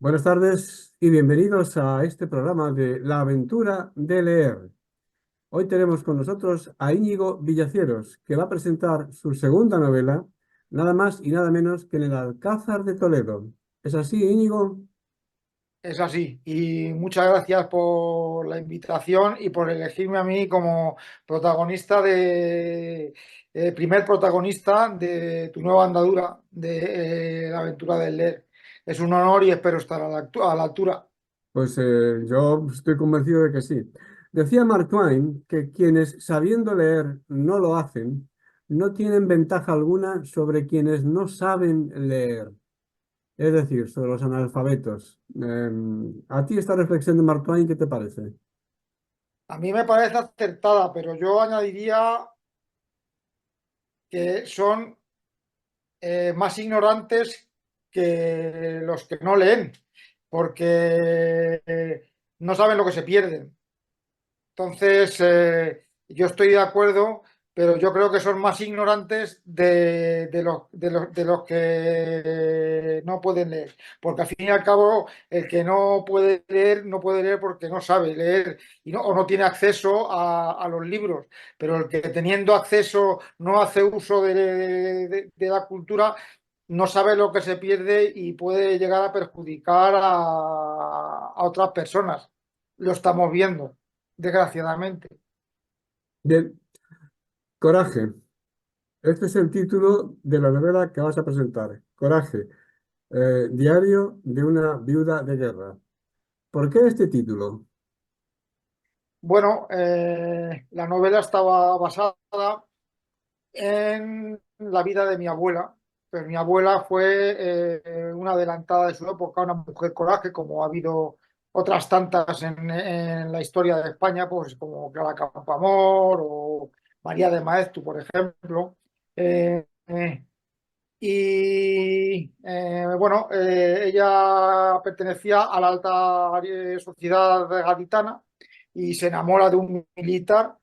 Buenas tardes y bienvenidos a este programa de La aventura de leer. Hoy tenemos con nosotros a Íñigo Villacieros, que va a presentar su segunda novela, nada más y nada menos que en el Alcázar de Toledo. ¿Es así, Íñigo? Es así. Y muchas gracias por la invitación y por elegirme a mí como protagonista primer protagonista de tu nueva andadura de la aventura del leer. Es un honor y espero estar a la altura. Pues yo estoy convencido de que sí. Decía Mark Twain que quienes sabiendo leer no lo hacen, no tienen ventaja alguna sobre quienes no saben leer. Es decir, sobre los analfabetos. ¿A ti esta reflexión de Mark Twain qué te parece? A mí me parece acertada, pero yo añadiría que son más ignorantes que los que no leen, porque no saben lo que se pierden. Entonces, yo estoy de acuerdo, pero yo creo que son más ignorantes de los que no pueden leer. Porque al fin y al cabo, el que no puede leer porque no sabe leer o no tiene acceso a los libros. Pero el que teniendo acceso no hace uso de la cultura, no sabe lo que se pierde y puede llegar a perjudicar a otras personas. Lo estamos viendo desgraciadamente. Bien, Coraje. Este es el título de la novela que vas a presentar. Coraje, diario de una viuda de guerra. ¿Por qué este título? Bueno, la novela estaba basada en la vida de mi abuela. Pues mi abuela fue una adelantada de su época, una mujer coraje, como ha habido otras tantas en la historia de España, pues como Clara Campoamor o María de Maeztu, por ejemplo. Bueno, ella pertenecía a la alta sociedad gaditana y se enamora de un militar,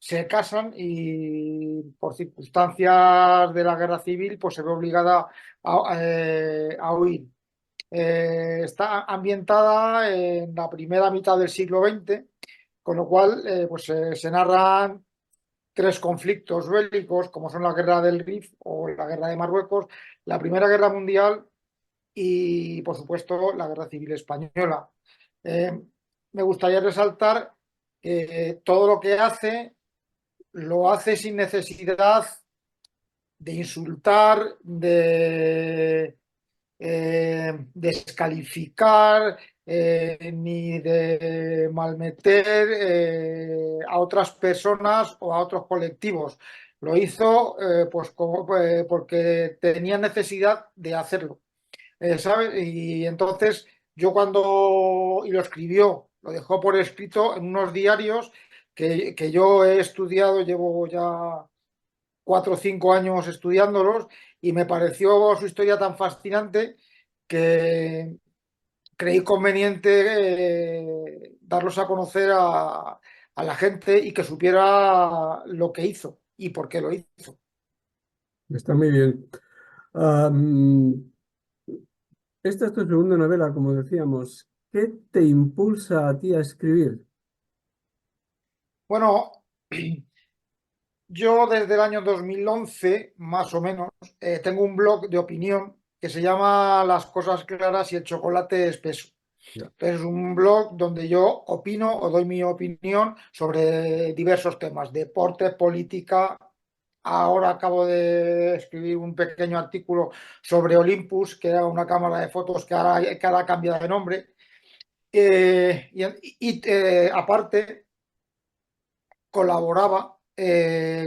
se casan y por circunstancias de la guerra civil pues se ve obligada a huir. Está ambientada en la primera mitad del siglo XX, con lo cual pues se narran tres conflictos bélicos, como son la guerra del Rif o la guerra de Marruecos, la Primera Guerra Mundial y, por supuesto, la Guerra Civil Española. Eh, Me gustaría resaltar que todo lo que hace lo hace sin necesidad de insultar, de descalificar ni de malmeter a otras personas o a otros colectivos. Lo hizo porque tenía necesidad de hacerlo, ¿sabes? Y entonces y lo escribió, lo dejó por escrito en unos diarios que yo he estudiado, llevo ya 4 o 5 años estudiándolos y me pareció su historia tan fascinante que creí conveniente darlos a conocer a la gente y que supiera lo que hizo y por qué lo hizo. Está muy bien. Ah, esta es tu segunda novela, como decíamos. ¿Qué te impulsa a ti a escribir? Bueno, yo desde el año 2011, más o menos, tengo un blog de opinión que se llama Las cosas claras y el chocolate espeso. Ya. Es un blog donde yo opino o doy mi opinión sobre diversos temas, deporte, política. Ahora acabo de escribir un pequeño artículo sobre Olympus, que era una cámara de fotos que ahora cambia de nombre. Aparte, colaboraba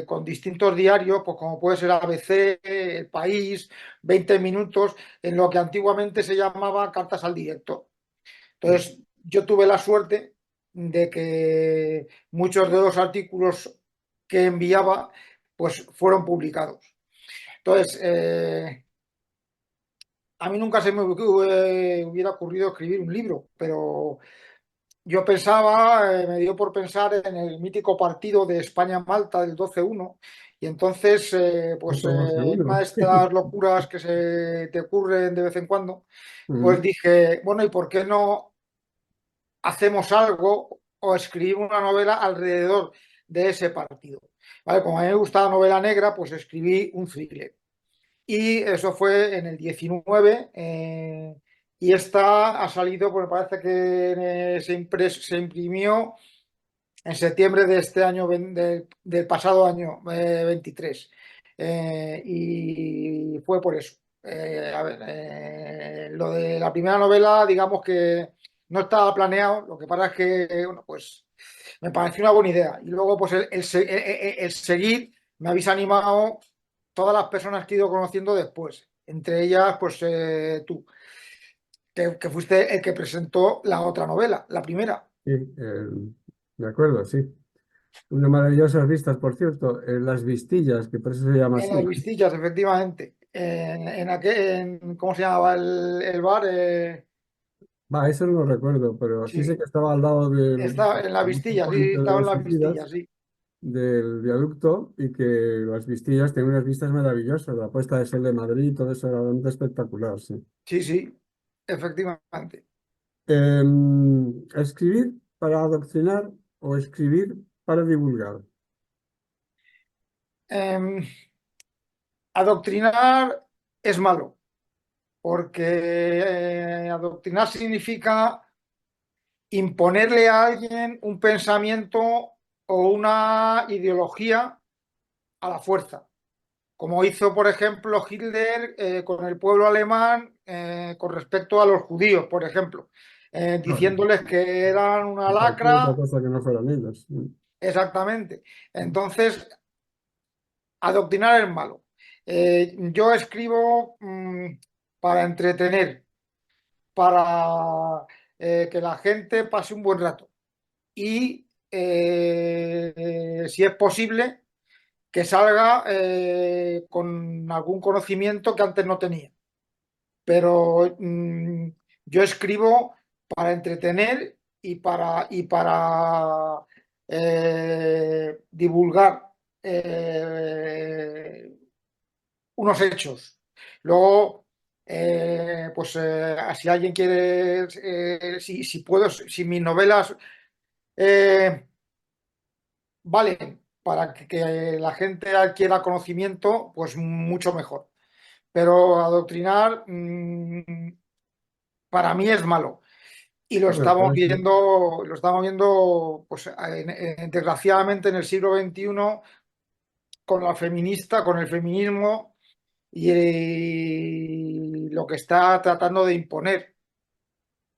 con distintos diarios, pues como puede ser ABC, El País, 20 Minutos, en lo que antiguamente se llamaba Cartas al Directo. Entonces, yo tuve la suerte de que muchos de los artículos que enviaba pues fueron publicados. Entonces, a mí nunca se me hubiera ocurrido escribir un libro, pero yo pensaba, me dio por pensar en el mítico partido de España-Malta del 12-1 Y entonces, pues Otro más de en una uno. de estas locuras que se te ocurren de vez en cuando, pues Mm, dije, bueno, ¿y por qué no hacemos algo o escribimos una novela alrededor de ese partido? ¿Vale? Como a mí me gusta la novela negra, pues escribí un thriller. Y eso fue en el 19, y esta ha salido, pues me parece que se imprimió en septiembre de este año, del pasado año 23. Y fue por eso. A ver, lo de la primera novela, digamos que no estaba planeado, lo que pasa es que, bueno, pues me pareció una buena idea. Y luego, pues el seguir, me habéis animado todas las personas que he ido conociendo después, entre ellas, pues tú, que fuiste el que presentó la otra novela, la primera. sí, de acuerdo, sí. Unas maravillosas vistas, por cierto, Las Vistillas, que por eso se llama En así. las Vistillas, efectivamente. ¿Cómo se llamaba el bar? Va, eso no lo recuerdo, pero sí sé Sí, que estaba al lado del estaba en las famoso Vistillas, sí, puente de estaba en las las Subidas, Vistillas, sí. del viaducto, y que Las Vistillas tienen unas vistas maravillosas. La puesta de sol de Madrid, todo eso era realmente espectacular, sí. Sí, sí, efectivamente. ¿Escribir para adoctrinar o escribir para divulgar? Em, Adoctrinar es malo, porque adoctrinar significa imponerle a alguien un pensamiento o una ideología a la fuerza, como hizo, por ejemplo, Hitler con el pueblo alemán con respecto a los judíos, por ejemplo, No, diciéndoles que eran una y cualquier otra lacra, cosa que no fueran ellos. exactamente. Entonces, adoctrinar es malo. Yo escribo para entretener, para que la gente pase un buen rato y, si es posible, que salga con algún conocimiento que antes no tenía. Pero yo escribo para entretener y para divulgar eh, unos hechos. Luego, pues si alguien quiere, si puedo, si mis novelas eh, valen para que la gente adquiera conocimiento, pues mucho mejor. Pero adoctrinar para mí es malo. Y Bueno, lo estamos viendo pues, desgraciadamente en el siglo XXI con la feminista, con el feminismo y lo que está tratando de imponer.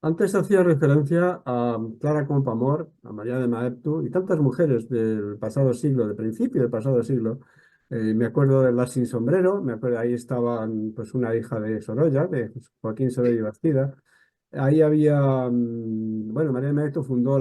antes hacía referencia a Clara Campoamor, a María de Maeztu y tantas mujeres del pasado siglo, del principio del pasado siglo. Me acuerdo de Las Sin Sombrero, me acuerdo, ahí estaban pues una hija de Sorolla, de Joaquín Sorolla y Bastida. Ahí había, bueno, María de Maeztu fundó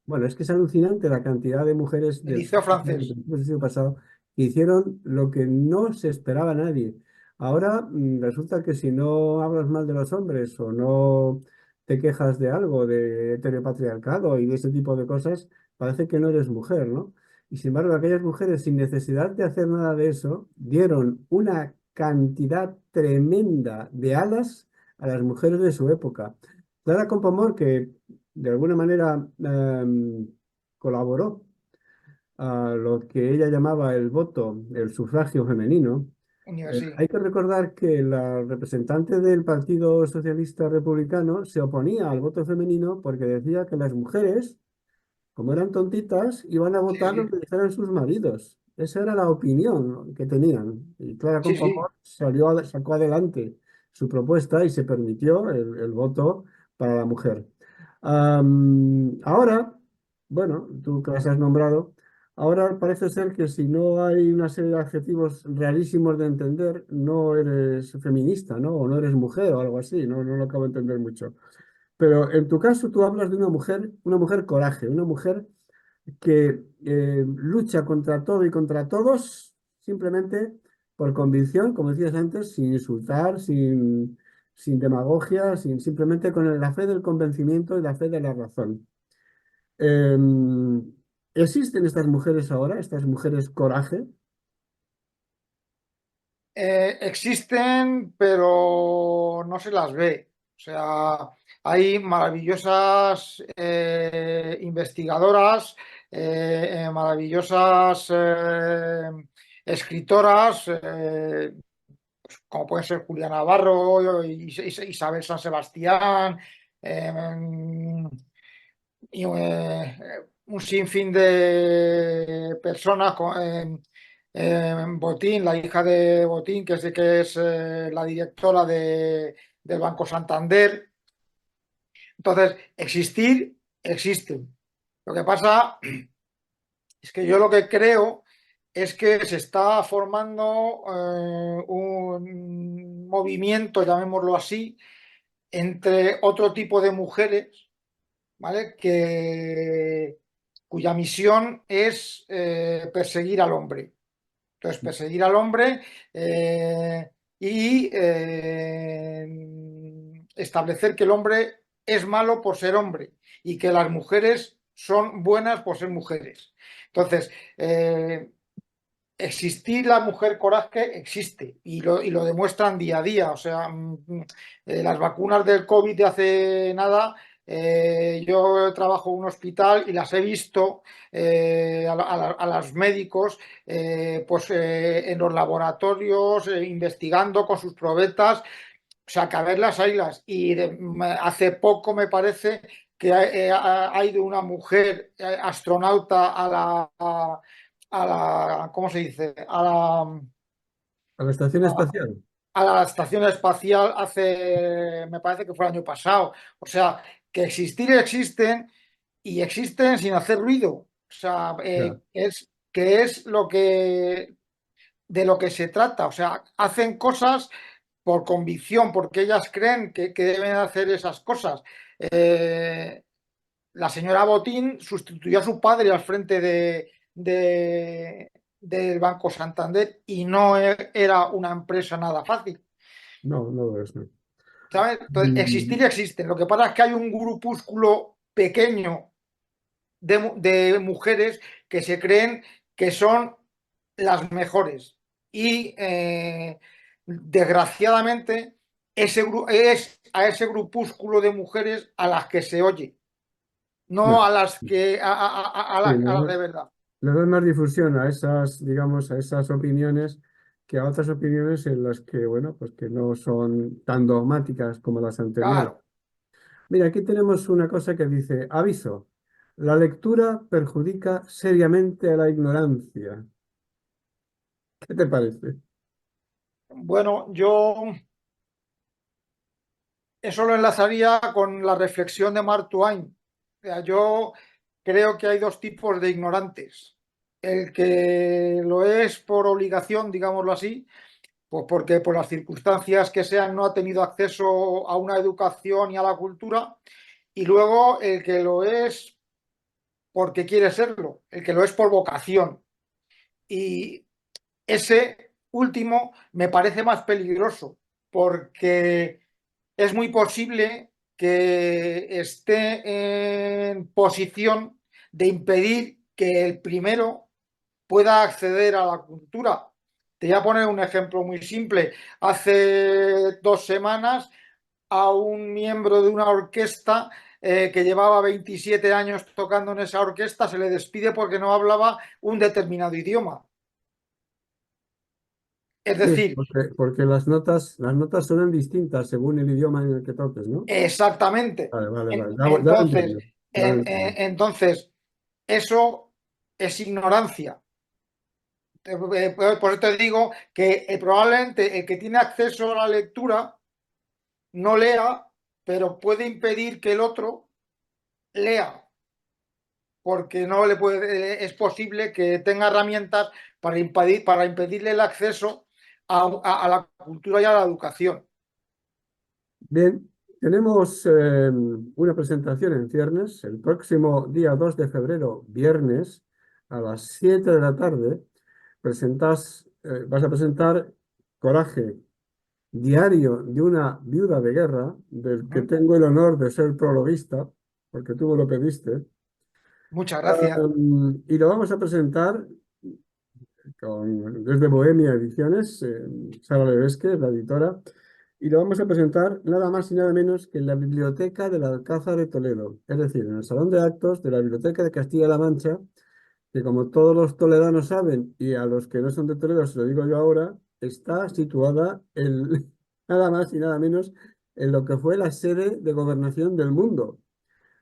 bueno, es que es alucinante la cantidad de mujeres El del liceo del francés. principio del siglo pasado que hicieron lo que no se esperaba a nadie. Ahora resulta que si no hablas mal de los hombres o no te quejas de algo, de heteropatriarcado y de ese tipo de cosas, parece que no eres mujer, ¿no? Y sin embargo, aquellas mujeres, sin necesidad de hacer nada de eso, dieron una cantidad tremenda de alas a las mujeres de su época. Clara Campoamor, que de alguna manera colaboró a lo que ella llamaba el voto, el sufragio femenino, Sí, hay que recordar que la representante del Partido Socialista Republicano se oponía al voto femenino porque decía que las mujeres, como eran tontitas, iban a sí, votar lo sí, que dijeran sus maridos. Esa era la opinión que tenían. Y Clara sí, sí. Campoamor sacó adelante su propuesta y se permitió el voto para la mujer. Ahora, bueno, tú que las has nombrado, ahora parece ser que si no hay una serie de adjetivos rarísimos de entender, no eres feminista, ¿no? O no eres mujer o algo así, no, no lo acabo de entender mucho. Pero en tu caso tú hablas de una mujer coraje, una mujer que lucha contra todo y contra todos simplemente por convicción, como decías antes, sin insultar, sin demagogia, simplemente con la fe del convencimiento y la fe de la razón. Eh, ¿Existen estas mujeres ahora, estas mujeres coraje? Existen, pero no se las ve. O sea, hay maravillosas investigadoras, maravillosas escritoras, como pueden ser Julia Navarro, Isabel San Sebastián, eh, y un sinfín de personas. Botín, la hija de Botín, que es la directora del Banco Santander. Entonces, existir, existen. Lo que pasa es que yo lo que creo es que se está formando un movimiento, llamémoslo así, entre otro tipo de mujeres, ¿vale? Cuya misión es perseguir al hombre. Entonces, perseguir al hombre y establecer que el hombre es malo por ser hombre y que las mujeres son buenas por ser mujeres. Entonces, existir la mujer coraje existe y lo demuestran día a día. O sea, las vacunas del COVID de hace nada, yo trabajo en un hospital y las he visto a los médicos pues, en los laboratorios, investigando con sus probetas. O sea, que a ver las haylas. Hace poco me parece que ha ido una mujer astronauta ¿cómo se dice? A la estación espacial. A la estación espacial me parece que fue el año pasado. O sea, que existir existen y existen sin hacer ruido. O sea, Ya. que es de lo que se trata. O sea, hacen cosas por convicción, porque ellas creen que deben hacer esas cosas. Eh, la señora Botín sustituyó a su padre al frente del Banco Santander y no era una empresa nada fácil. No, no lo es, no. ¿Sabes? Entonces, Y existir existen. Lo que pasa es que hay un grupúsculo pequeño de mujeres que se creen que son las mejores. Y desgraciadamente es a ese grupúsculo de mujeres a las que se oye, no bueno, a las que sí, a las de verdad. le doy más difusión a esas, digamos, a esas opiniones que a otras opiniones en las que, bueno, pues que no son tan dogmáticas como las anteriores. Claro. Mira, aquí tenemos una cosa que dice, aviso, la lectura perjudica seriamente a la ignorancia. ¿Qué te parece? Bueno, yo eso lo enlazaría con la reflexión de Mark Twain. O sea, yo creo que hay dos tipos de ignorantes. El que lo es por obligación, digámoslo así, pues porque por las circunstancias que sean no ha tenido acceso a una educación y a la cultura. Y luego el que lo es porque quiere serlo, el que lo es por vocación. Y ese último me parece más peligroso porque es muy posible que esté en posición de impedir que el primero pueda acceder a la cultura. Te voy a poner un ejemplo muy simple. Hace 2 semanas a un miembro de una orquesta que llevaba 27 años tocando en esa orquesta se le despide porque no hablaba un determinado idioma. Es Sí, decir, porque las notas suenan distintas según el idioma en el que toques, ¿no? exactamente. Vale, vale, vale. Ya lo Entonces, entiendo. Ya lo entiendo. entonces, eso es ignorancia. Por eso te digo que probablemente el que tiene acceso a la lectura no lea, pero puede impedir que el otro lea, porque no le puede, es posible que tenga herramientas para impedirle el acceso a la cultura y a la educación. Bien, tenemos una presentación en ciernes el próximo día 2 de febrero, viernes, a las 7 de la tarde. Vas a presentar Coraje, diario de una viuda de guerra, del que Ujú. tengo el honor de ser prologuista, porque tú me lo pediste. Muchas gracias. Y lo vamos a presentar desde Bohemia Ediciones, Sara Levesque, es la editora, y lo vamos a presentar nada más y nada menos que en la Biblioteca del Alcázar de Toledo, es decir, en el Salón de Actos de la Biblioteca de Castilla-La Mancha, que como todos los toledanos saben, y a los que no son de Toledo se lo digo yo ahora, está situada en, nada más y nada menos en lo que fue la sede de gobernación del mundo.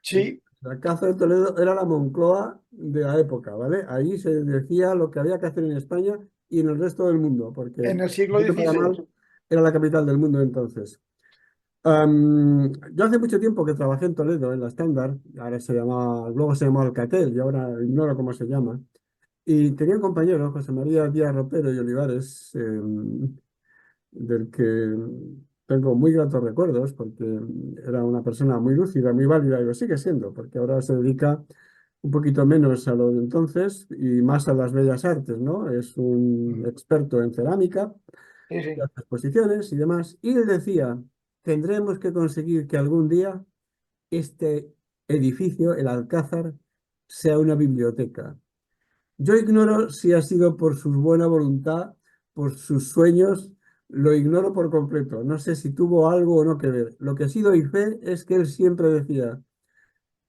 Sí, El Alcázar de Toledo era la Moncloa de la época, ¿vale? Ahí se decía lo que había que hacer en España y en el resto del mundo, porque, en el siglo bien para XVI. mal, era la capital del mundo entonces. Yo hace mucho tiempo que trabajé en Toledo, en la Standard, ahora se llamaba, luego se llamaba Alcatel y ahora ignoro cómo se llama. Y tenía un compañero, José María Díaz Ropero y Olivares, del que tengo muy gratos recuerdos, porque era una persona muy lúcida, muy válida, y lo sigue siendo, porque ahora se dedica un poquito menos a lo de entonces y más a las bellas artes, ¿no? Es un experto en cerámica, Sí, y sí. hace exposiciones y demás. Y él decía, tendremos que conseguir que algún día este edificio, el Alcázar, sea una biblioteca. Yo ignoro si ha sido por su buena voluntad, por sus sueños, lo ignoro por completo. No sé si tuvo algo o no que ver. Lo que sí doy fe es que él siempre decía,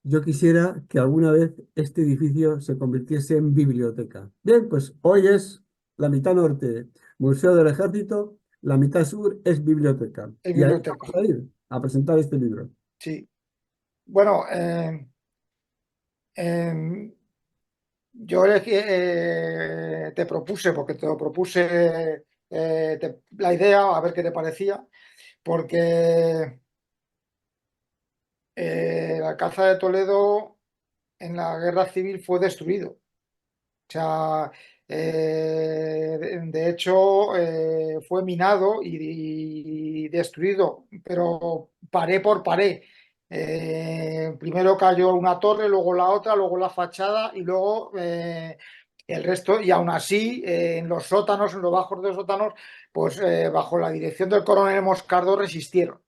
yo quisiera que alguna vez este edificio se convirtiese en biblioteca. Bien, pues hoy es la mitad norte, Museo del Ejército, la mitad sur es biblioteca. Es Y ahí biblioteca. vamos a ir a presentar este libro. Sí. Bueno, em, yo te propuse, porque te lo propuse la idea, a ver qué te parecía, porque el Alcázar de Toledo en la Guerra Civil fue destruido. O sea, de hecho, fue minado y destruido, pero paré por paré. Primero cayó una torre, luego la otra, luego la fachada y luego el resto. Y aún así, en los sótanos, en los bajos de los sótanos, pues bajo la dirección del coronel Moscardo resistieron.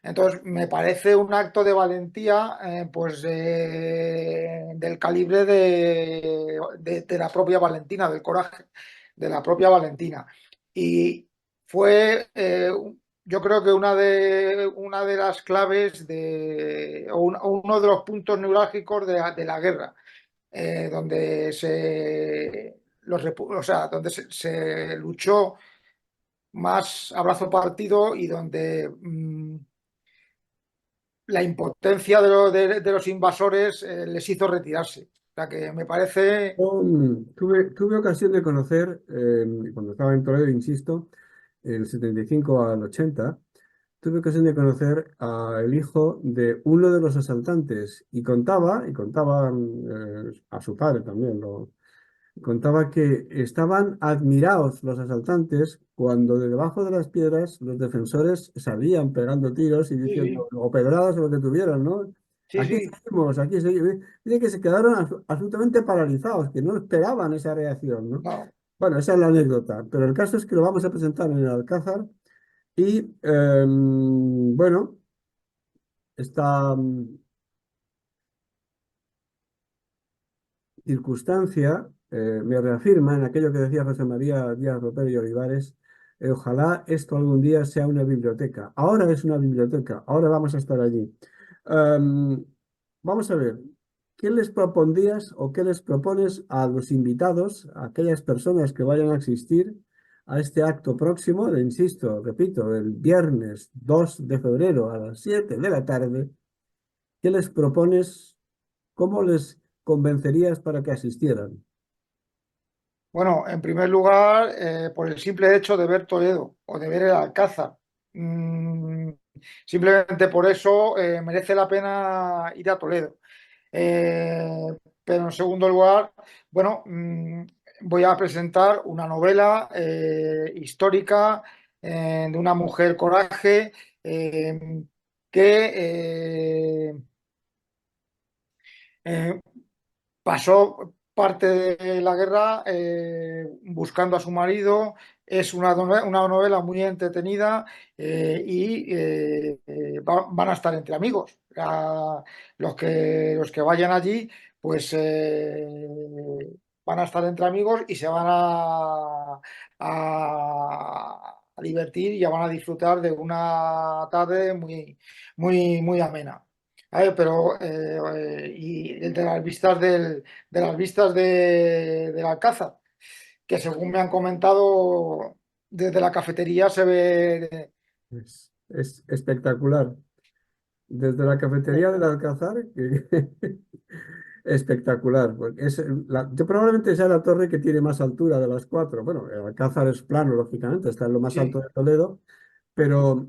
Entonces, me parece un acto de valentía, pues del calibre de la propia Valentina, del coraje de la propia Valentina. Y fue, yo creo que una de las claves o uno de los puntos neurálgicos de la guerra, donde o sea, donde se luchó más a brazo partido y donde la impotencia de los invasores les hizo retirarse. O sea que me parece, Tuve ocasión de conocer, cuando estaba en Toledo, insisto, el 75 al 80, tuve ocasión de conocer al hijo de uno de los asaltantes y contaba a su padre también, contaba que estaban admirados los asaltantes cuando de debajo de las piedras los defensores salían pegando tiros y sí, diciendo, o pedradas o lo que tuvieran, ¿no? sí, sí, Aquí seguimos. Dice que se quedaron absolutamente paralizados, que no esperaban esa reacción, ¿no? no. Bueno, esa es la anécdota, pero el caso es que lo vamos a presentar en el Alcázar y, bueno, esta circunstancia me reafirma en aquello que decía José María Díaz Ropero y Olivares. Ojalá esto algún día sea una biblioteca. Ahora es una biblioteca, ahora vamos a estar allí. Em, Vamos a ver, ¿qué les propondrías o qué les propones a los invitados, a aquellas personas que vayan a asistir a este acto próximo, insisto, repito, el viernes 2 de febrero a las 7 de la tarde? ¿Qué les propones? ¿Cómo les convencerías para que asistieran? Bueno, en primer lugar, por el simple hecho de ver Toledo o de ver el Alcázar. Mm, Simplemente por eso merece la pena ir a Toledo. Eh, pero en segundo lugar, bueno, voy a presentar una novela histórica de una mujer coraje que eh, pasó parte de la guerra buscando a su marido. Es una novela muy entretenida van a estar entre amigos. Los que vayan allí, pues van a estar entre amigos y se van a divertir y ya van a disfrutar de una tarde muy, muy, muy amena. Pero y de las vistas de las vistas del Alcázar, que según me han comentado desde la cafetería se ve. Es espectacular. Desde la cafetería del Alcázar, espectacular. Porque yo probablemente sea la torre que tiene más altura de las cuatro. Bueno, el Alcázar es plano, lógicamente, está en lo más alto Sí, de Toledo, pero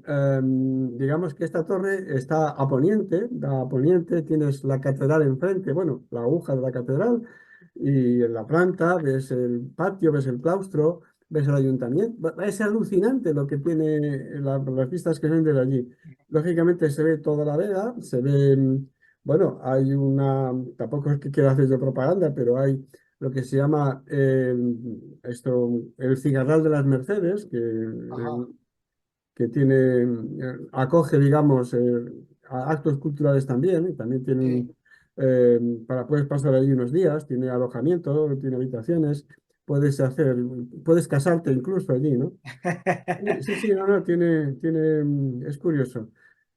digamos que esta torre está a poniente, da a poniente, tienes la catedral enfrente, bueno, la aguja de la catedral, y en la planta ves el patio, ves el claustro, ves el ayuntamiento. Es alucinante lo que tiene las vistas que ven desde allí. Lógicamente se ve toda la vega, se ve, bueno, hay tampoco es que quiera hacer yo propaganda, pero hay lo que se llama el Cigarral de las Mercedes, ajá, que tiene, acoge, digamos, actos culturales también, y también sí. tienen, puedes pasar ahí unos días, tiene alojamiento, tiene habitaciones, puedes casarte incluso allí, ¿no? Sí, sí, sí, no, no, es curioso.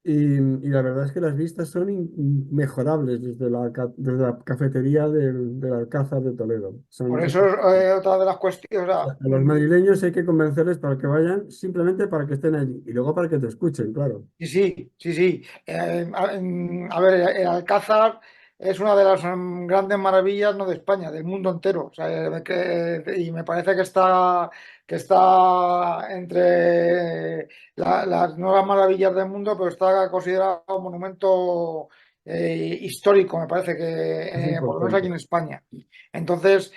Y la verdad es que las vistas son inmejorables desde la cafetería del Alcázar de Toledo. Por eso es otra de las cuestiones. O sea, A los madrileños hay que convencerles para que vayan, simplemente para que estén allí y luego para que te escuchen, claro. sí, sí, sí, sí. A ver, el Alcázar es una de las grandes maravillas, no de España, del mundo entero. O sea, y me parece que está entre las nuevas maravillas del mundo, pero está considerado un monumento histórico, me parece Es que, por lo menos aquí importante. en España. Entonces,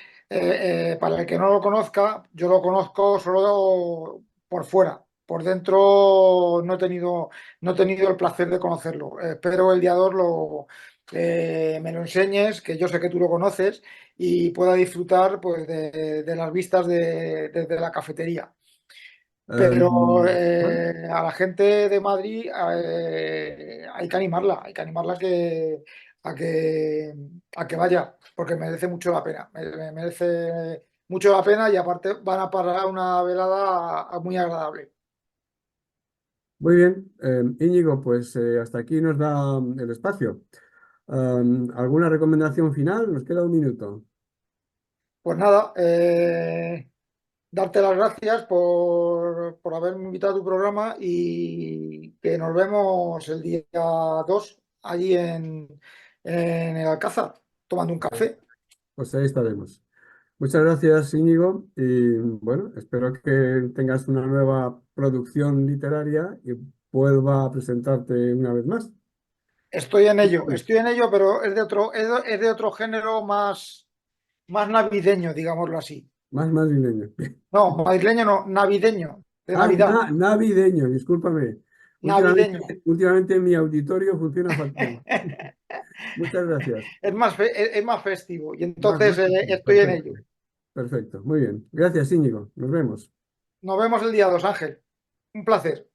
para el que no lo conozca, yo lo conozco solo por fuera. Por dentro no he tenido el placer de conocerlo. Espero el día 2 me lo enseñes, que yo sé que tú lo conoces, y pueda disfrutar pues, de las vistas desde la cafetería. Pero Bueno, a la gente de Madrid hay que animarla a que, a que vaya, porque merece mucho la pena. Merece mucho la pena y aparte van a parar una velada muy agradable. muy bien. Íñigo, pues hasta aquí nos da el espacio. ¿Alguna recomendación final? Nos queda un minuto. Pues nada, darte las gracias por haberme invitado a tu programa y que nos vemos el día 2 allí en el Alcázar, tomando un café. Pues ahí estaremos. Muchas gracias, Íñigo, y bueno, espero que tengas una nueva producción literaria y vuelva a presentarte una vez más. Estoy en ello, pero es de otro género más navideño, digámoslo así. Más madrileño. No, madrileño no, navideño, de Ah, Navidad. navideño, discúlpame. Últimamente, Navideño. últimamente mi auditorio funciona fatal. Muchas gracias. Es más festivo y Más entonces festivo. estoy en Perfecto. ello. Perfecto. Muy bien. Gracias, Íñigo. Nos vemos. Nos vemos el día 2, Ángel. Un placer.